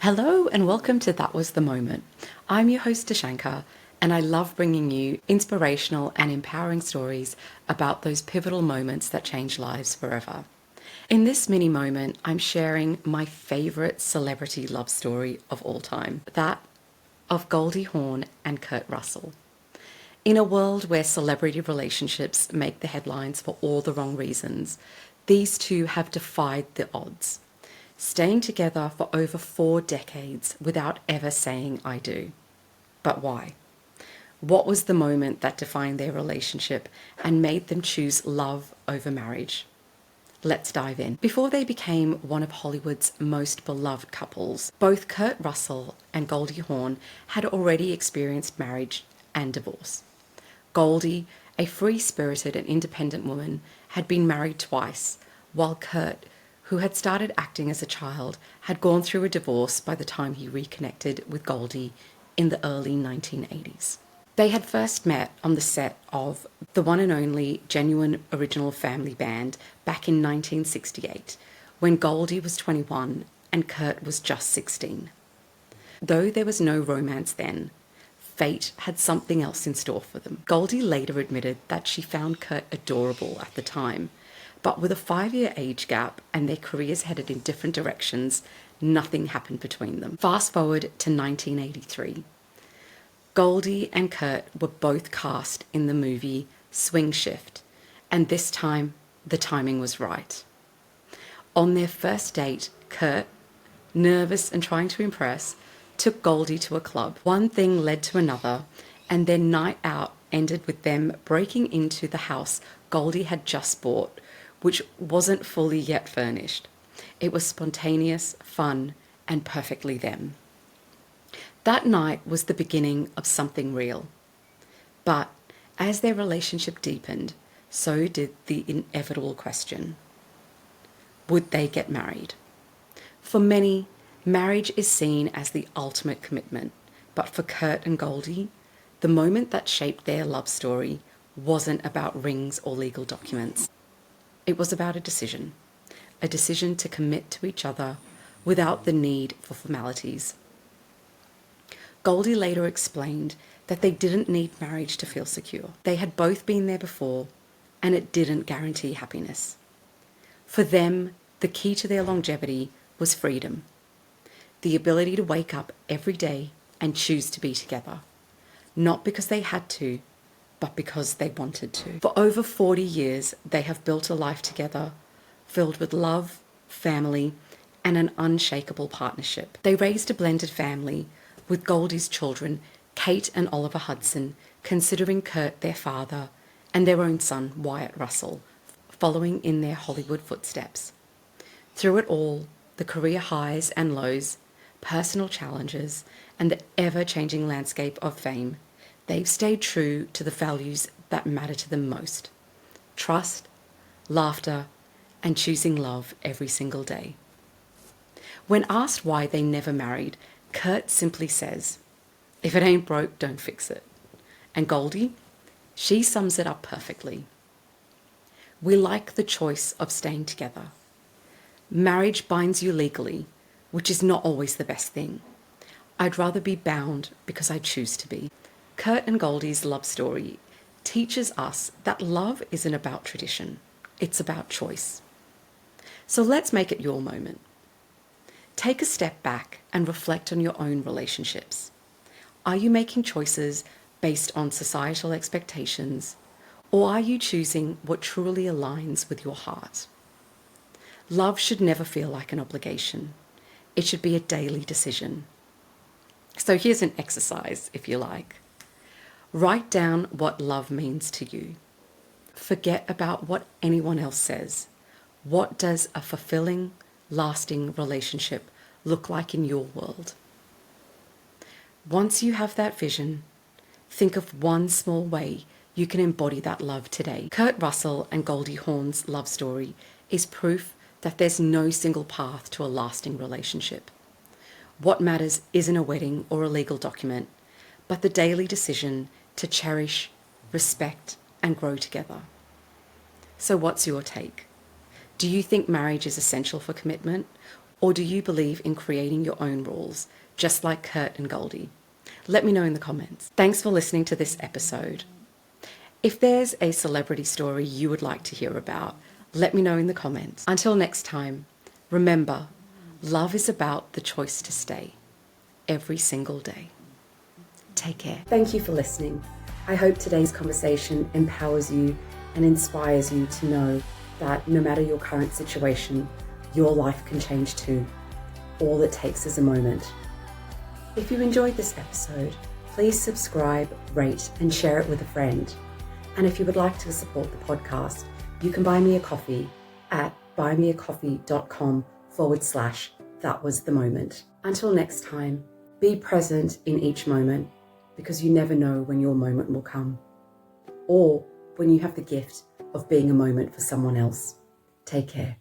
Hello and welcome to That Was the Moment. I'm your host Duschanca, and I love bringing you inspirational and empowering stories about those pivotal moments that change lives forever. In this mini moment, I'm sharing my favourite celebrity love story of all time, that of Goldie Hawn and Kurt Russell. In a world where celebrity relationships make the headlines for all the wrong reasons, these two have defied the odds, staying together for over 4 decades without ever saying I do. But why? What was the moment that defined their relationship and made them choose love over marriage? Let's dive in. Before they became one of Hollywood's most beloved couples, both Kurt Russell and Goldie Hawn had already experienced marriage and divorce. Goldie, a free-spirited and independent woman, had been married twice, while Kurt, who had started acting as a child, had gone through a divorce by the time he reconnected with Goldie in the early 1980s. They had first met on the set of the one and only Genuine Original Family Band back in 1968, when Goldie was 21 and Kurt was just 16. Though there was no romance then, fate had something else in store for them. Goldie later admitted that she found Kurt adorable at the time, but with a 5-year age gap and their careers headed in different directions, nothing happened between them. Fast forward to 1983. Goldie and Kurt were both cast in the movie Swing Shift, and this time the timing was right. On their first date, Kurt, nervous and trying to impress, took Goldie to a club. One thing led to another, and their night out ended with them breaking into the house Goldie had just bought, which wasn't fully yet furnished. It was spontaneous, fun, and perfectly them. That night was the beginning of something real. But as their relationship deepened, so did the inevitable question: would they get married? For many, marriage is seen as the ultimate commitment, but for Kurt and Goldie, the moment that shaped their love story wasn't about rings or legal documents. It was about a decision to commit to each other without the need for formalities. Goldie later explained that they didn't need marriage to feel secure. They had both been there before, and it didn't guarantee happiness. For them, the key to their longevity was freedom, the ability to wake up every day and choose to be together, not because they had to, but because they wanted to. For over 40 years, they have built a life together, filled with love, family, and an unshakable partnership. They raised a blended family, with Goldie's children, Kate and Oliver Hudson, considering Kurt their father, and their own son, Wyatt Russell, following in their Hollywood footsteps. Through it all, the career highs and lows, personal challenges, and the ever-changing landscape of fame, they've stayed true to the values that matter to them most: trust, laughter, and choosing love every single day. When asked why they never married, Kurt simply says, "If it ain't broke, don't fix it." And Goldie, she sums it up perfectly. We like the choice of staying together. Marriage binds you legally, which is not always the best thing. I'd rather be bound because I choose to be. Kurt and Goldie's love story teaches us that love isn't about tradition, it's about choice. So let's make it your moment. Take a step back and reflect on your own relationships. Are you making choices based on societal expectations, or are you choosing what truly aligns with your heart? Love should never feel like an obligation. It should be a daily decision. So here's an exercise, if you like. Write down what love means to you. Forget about what anyone else says. What does a fulfilling, lasting relationship look like in your world? Once you have that vision, think of one small way you can embody that love today. Kurt Russell and Goldie Hawn's love story is proof that there's no single path to a lasting relationship. What matters isn't a wedding or a legal document, but the daily decision to cherish, respect, and grow together. So what's your take? Do you think marriage is essential for commitment, Or do you believe in creating your own rules, just like Kurt and Goldie? Let me know in the comments. Thanks for listening to this episode. If there's a celebrity story you would like to hear about, let me know in the comments. Until next time, remember, love is about the choice to stay every single day. Take care. Thank you for listening. I hope today's conversation empowers you and inspires you to know that no matter your current situation, your life can change too. All it takes is a moment. If you enjoyed this episode, please subscribe, rate, and share it with a friend. And if you would like to support the podcast, you can buy me a coffee at buymeacoffee.com/thatwasthemoment. Until next time, be present in each moment, because you never know when your moment will come, or when you have the gift of being a moment for someone else. Take care.